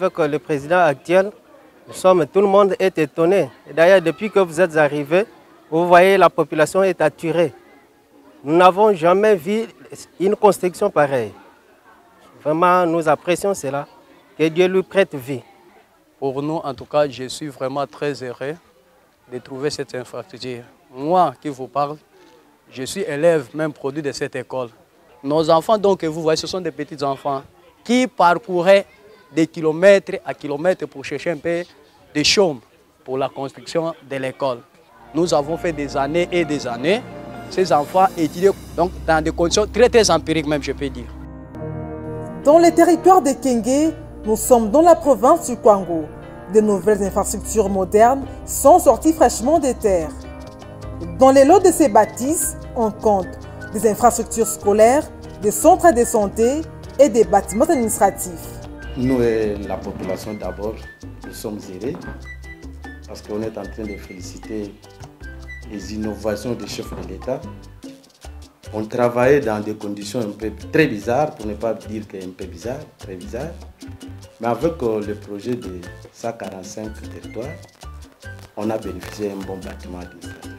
Avec le président actuel, tout le monde est étonné. D'ailleurs, depuis que vous êtes arrivé, vous voyez la population est attirée. Nous n'avons jamais vu une construction pareille. Vraiment, nous apprécions cela. Que Dieu lui prête vie. Pour nous, en tout cas, je suis vraiment très heureux de trouver cette infrastructure. Moi qui vous parle, je suis élève, même produit de cette école. Nos enfants, donc, vous voyez, ce sont des petits enfants qui parcouraient des kilomètres à kilomètres pour chercher un peu de chaume pour la construction de l'école. Nous avons fait des années et des années. Ces enfants étudiaient donc, dans des conditions très, très empiriques, même, je peux dire. Dans les territoires de Kenge, nous sommes dans la province du Kwango. De nouvelles infrastructures modernes sont sorties fraîchement des terres. Dans les lots de ces bâtisses, on compte des infrastructures scolaires, des centres de santé et des bâtiments administratifs. Nous et la population d'abord, nous sommes heureux parce qu'on est en train de féliciter les innovations des chefs de l'État. On travaillait dans des conditions un peu très bizarres, pour ne pas dire qu'un peu bizarre, très bizarre. Mais avec le projet de 145 territoires, on a bénéficié d'un bon bâtiment administratif.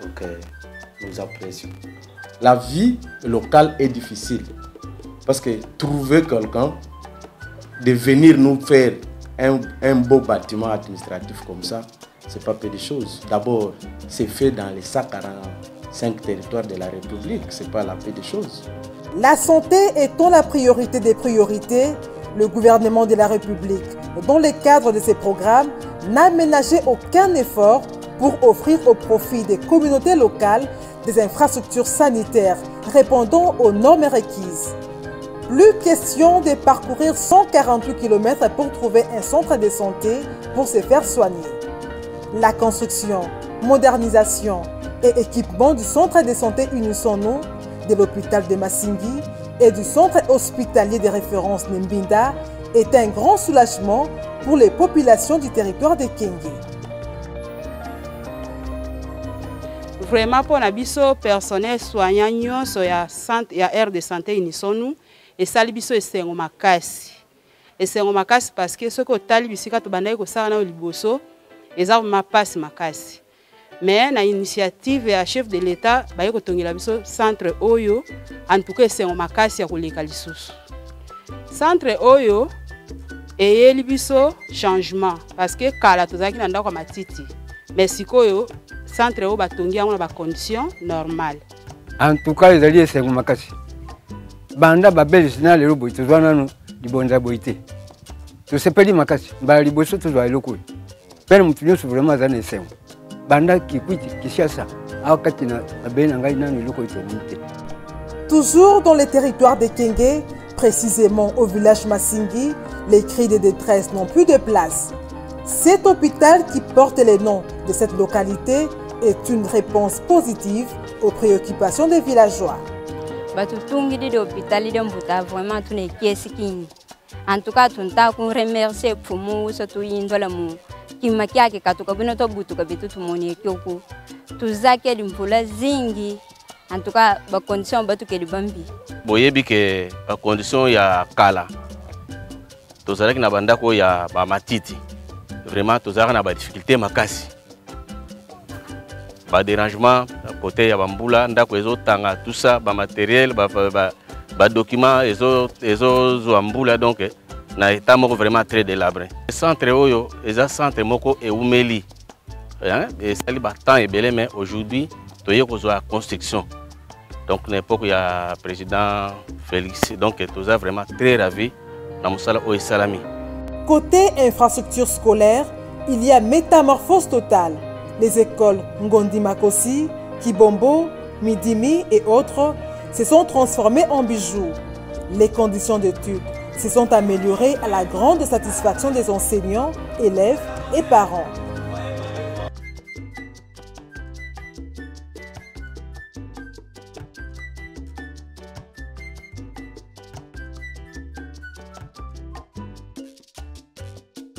Donc nous apprécions. La vie locale est difficile parce que trouver quelqu'un de venir nous faire un beau bâtiment administratif comme ça, ce n'est pas peu de choses. D'abord, c'est fait dans les 145 territoires de la République, ce n'est pas la peu de choses. La santé étant la priorité des priorités, le gouvernement de la République, dans le cadre de ces programmes, n'a ménagé aucun effort pour offrir au profit des communautés locales des infrastructures sanitaires répondant aux normes requises. Plus question de parcourir 148 km pour trouver un centre de santé pour se faire soigner. La construction, modernisation et équipement du centre de santé Unisonu, de l'hôpital de Masingui et du centre hospitalier de référence Nembinda est un grand soulagement pour les populations du territoire de Kenge. Vraiment pour le personnel soignant, il y a aire de santé Unisonu et ça libiso esengo makasi. Esengo makasi parce que ce que tali bisika to bandai ko sala na liboso eza ma passe makasi. Mais na initiative ya chef de l'État baye ko tongela biso centre oyo en tout cas esengo makasi ya koleka lisusu. Centre oyo eyeli biso changement parce que kala tozaki na ndako matiti. Mais sikoyo centre oyo batongi yango na ba conditions normales. En tout cas ezali esengo makasi. Banda babeli sina lelo boy tozwana no libonza boyite. To sepeli makasi ba liboso tozwa eloko. Pele mutu nyoso vraiment azana esengo. Banda kikwiti kishasa akati na abena ngai nanu eloko ite. Toujours dans les territoires de Kenge, précisément au village Masingui, les cris de détresse n'ont plus de place. Cet hôpital qui porte les noms de cette localité est une réponse positive aux préoccupations des villageois. Batutungi de l'hôpital de Mbuta vraiment tout n'est qu'est-ce en tout cas tout ta qu'on remercie pour moi surtout indola mu qui makia ke katuka bino to butuka bitu tumoni kyoko tuzake limpula zingi en tout cas ba condition batu ke libambi boyebi ke ba condition ya kala tozalaki na bandako ya ba matiti vraiment tozalaka na ba difficulté makasi ba dérangement côté ya bambula ndako ezotanga tout ça ba matériel ba documents ezo zoambula donc na état moko vraiment très délabré. Centre oyo eza centre moko eumeli et sali ba temps ebele mais aujourd'hui toye kozwa construction. Donc l'époque il y a président Félix donc toza vraiment très ravi na musala o salami. Côté infrastructure scolaire, il y a métamorphose totale. Les écoles Ngondi Makosi, Kibombo, Midimi et autres se sont transformées en bijoux. Les conditions d'études se sont améliorées à la grande satisfaction des enseignants, élèves et parents.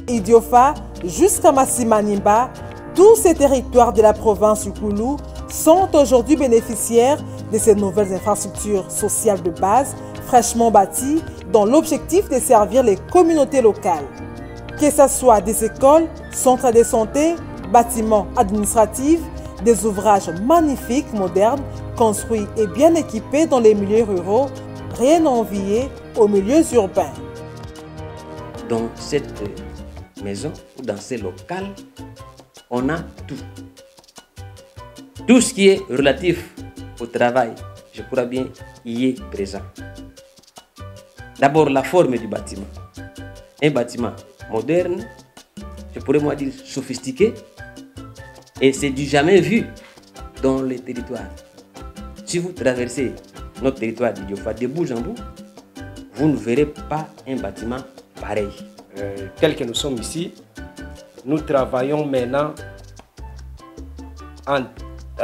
Idiofa jusqu'à Massimanimba, tous ces territoires de la province du Koulou sont aujourd'hui bénéficiaires de ces nouvelles infrastructures sociales de base fraîchement bâtis dans l'objectif de servir les communautés locales. Que ce soit des écoles, centres de santé, bâtiments administratifs, des ouvrages magnifiques, modernes, construits et bien équipés dans les milieux ruraux, rien à envier aux milieux urbains. Dans cette maison ou dans ces locales, on a tout. Tout ce qui est relatif au travail, je crois bien, y est présent. D'abord, la forme du bâtiment. Un bâtiment moderne, je pourrais moi dire sophistiqué, et c'est du jamais vu dans les territoires. Si vous traversez notre territoire d'Idiofa de bout en bout, vous ne verrez pas un bâtiment pareil. Tel que nous sommes ici, nous travaillons maintenant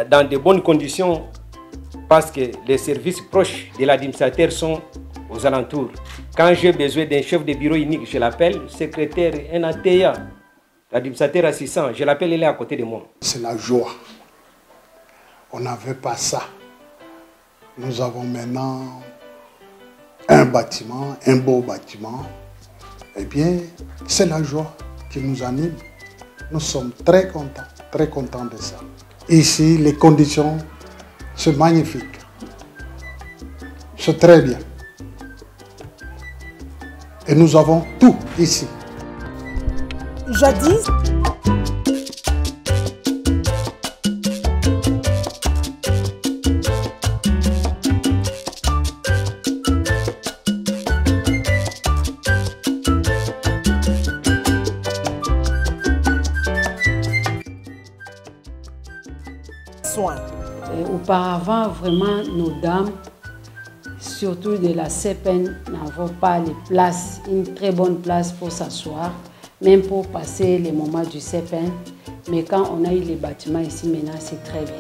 dans de bonnes conditions parce que les services proches de l'administrateur sont aux alentours. Quand j'ai besoin d'un chef de bureau unique, je l'appelle, secrétaire, un ATA, l'administrateur assistant, je l'appelle, il est à côté de moi. C'est la joie. On n'avait pas ça. Nous avons maintenant un bâtiment, un beau bâtiment. Eh bien, c'est la joie qui nous anime. Nous sommes très contents de ça. Ici, les conditions sont magnifiques. C'est très bien. Et nous avons tout ici. Jadis, soins. Auparavant, vraiment, nos dames, surtout de la CEPEN, n'avaient pas les places, une très bonne place pour s'asseoir, même pour passer les moments du CEPEN. Mais quand on a eu les bâtiments ici, maintenant, c'est très bien.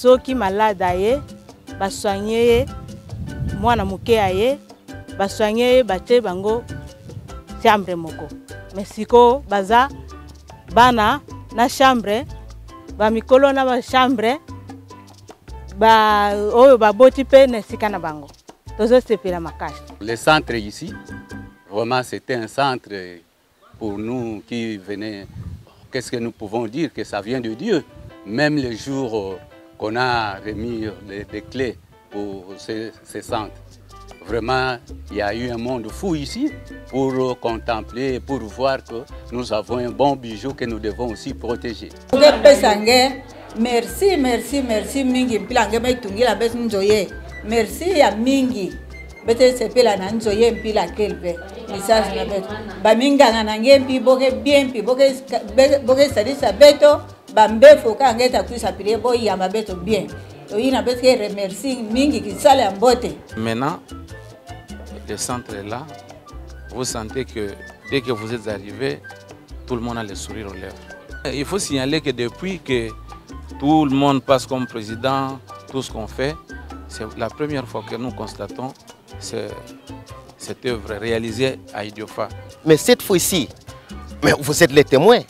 Soki malade aye basoigner mwana muke aye basoigner bate bango chambre moko mesiko baza bana na chambre ba mikolo na ba chambre ba oyo baboti pe na sika na bango tozo sepela makasi. Le centre ici, vraiment c'était un centre pour nous qui venaient. Qu'est-ce que nous pouvons dire? Que ça vient de Dieu. Même le jour qu'on a remis les clés pour ces centres. Vraiment, il y a eu un monde fou ici pour contempler, pour voir que nous avons un bon bijou que nous devons aussi protéger. Merci, merci, merci mingi. Merci à mingi. Bete sepela na nzoye mpila kelpe. Message na beto. Ba minga nange mpi boke bien pi boke sadisa beto. Bambe foka ngeta kuisa pile boy ya mabeto bien. Oyina beske remercie mingi ki sale ambote. Maintenant, le centre est là. Vous sentez que dès que vous êtes arrivé, tout le monde a le sourire aux lèvres. Il faut signaler que depuis que tout le monde passe comme président, tout ce qu'on fait, c'est la première fois que nous constatons cette œuvre réalisée à Idiofa. Mais cette fois-ci, vous êtes les témoins.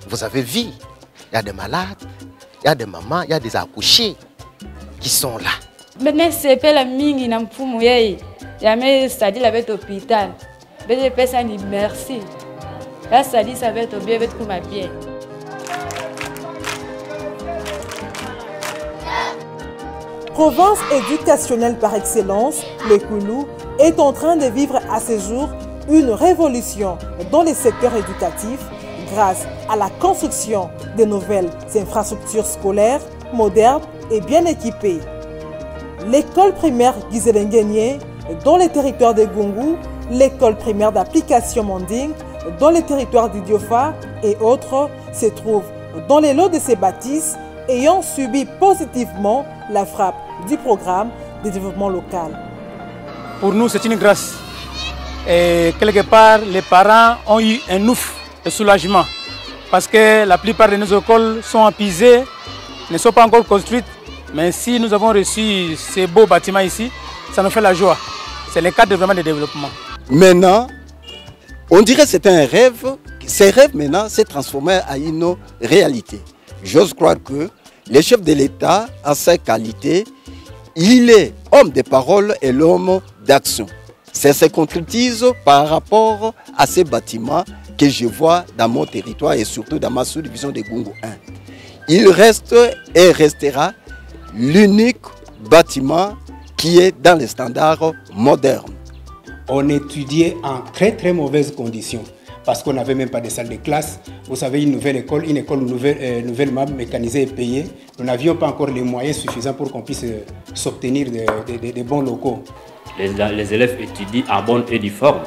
Vous avez vu, il y a des malades, il y a des mamans, il y a des accouchés qui sont là. Maintenant, c'est pas la mingi na mfumu yeye. Jamais ça dit la bête hôpital. Bête personne dit merci. Là ça dit ça va être bien, bête comme bien. Province éducationnelle par excellence, le Koulou est en train de vivre à ce jour une révolution dans les secteurs éducatifs grâce à la construction de nouvelles infrastructures scolaires, modernes et bien équipées. L'école primaire Gizelenguenye dans les territoires de Gungu, l'école primaire d'application Manding dans les territoires d'Idiofa et autres se trouvent dans les lots de ces bâtisses ayant subi positivement la frappe du programme de développement local. Pour nous, c'est une grâce. Et quelque part, les parents ont eu un ouf de soulagement parce que la plupart de nos écoles sont épuisées, ne sont pas encore construites. Mais si nous avons reçu ces beaux bâtiments ici, ça nous fait la joie. C'est le cadre vraiment de développement. Maintenant, on dirait que c'était un rêve. Ces rêves maintenant s'est transformé en une réalité. J'ose croire que le chef de l'État, à sa qualité, il est homme de parole et l'homme d'action. C'est ce qu'on concrétise par rapport à ces bâtiments que je vois dans mon territoire et surtout dans ma sous-division de Gungu 1. Il reste et restera l'unique bâtiment qui est dans les standards modernes. On étudiait en très très mauvaises conditions parce qu'on n'avait même pas de salle de classe. Vous savez, une école nouvellement mécanisée et payée. Nous n'avions pas encore les moyens suffisants pour qu'on puisse s'obtenir des bons locaux. Les élèves étudient en bonne et due forme.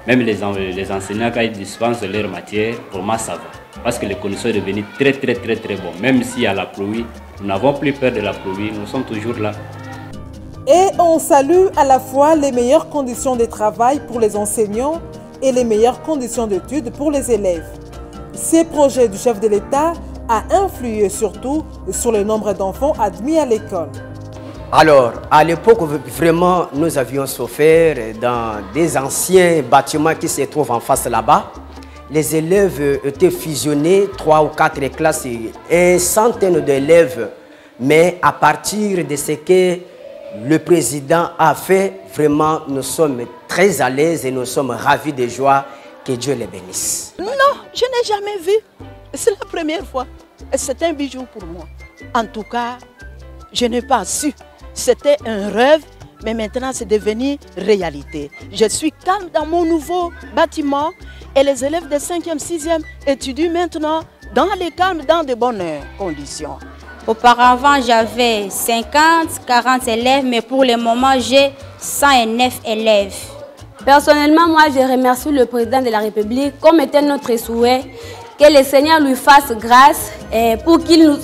Même les enseignants, quand ils dispensent leurs matières, vraiment ça va. Parce que les conditions sont devenues très bonnes. Même s'il y a la pluie, nous n'avons plus peur de la pluie, nous sommes toujours là. Et on salue à la fois les meilleures conditions de travail pour les enseignants et les meilleures conditions d'études pour les élèves. Ces projets du chef de l'État a influé surtout sur le nombre d'enfants admis à l'école. Alors, à l'époque, vraiment, nous avions souffert dans des anciens bâtiments qui se trouvent en face là-bas. Les élèves étaient fusionnés, 3 ou 4 classes et une centaine d'élèves. Mais à partir de ce que le président a fait, vraiment, nous sommes très à l'aise et nous sommes ravis de joie. Que Dieu les bénisse. Non, je n'ai jamais vu. C'est la première fois. C'est un bijou pour moi. En tout cas, je n'ai pas su. C'était un rêve, mais maintenant c'est devenu réalité. Je suis calme dans mon nouveau bâtiment et les élèves de 5e, 6e étudient maintenant dans les calmes, dans de bonnes conditions. Auparavant, j'avais 50, 40 élèves, mais pour le moment, j'ai 109 élèves. Personnellement, moi, je remercie le président de la République, comme était notre souhait, que le Seigneur lui fasse grâce pour qu'il nous...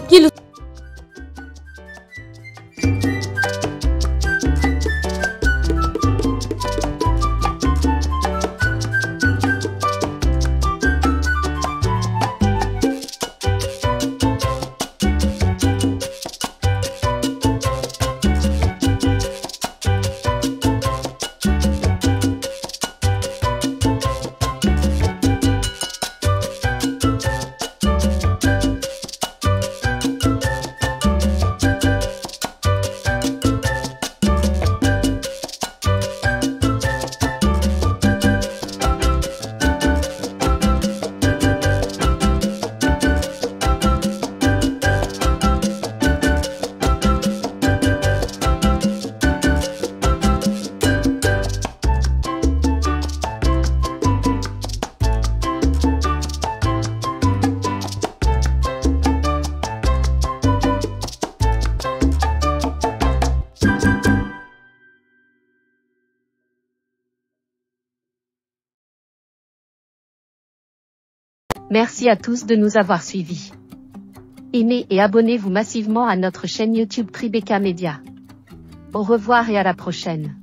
Merci à tous de nous avoir suivis. Aimez et abonnez-vous massivement à notre chaîne YouTube Tribeca Media. Au revoir et à la prochaine.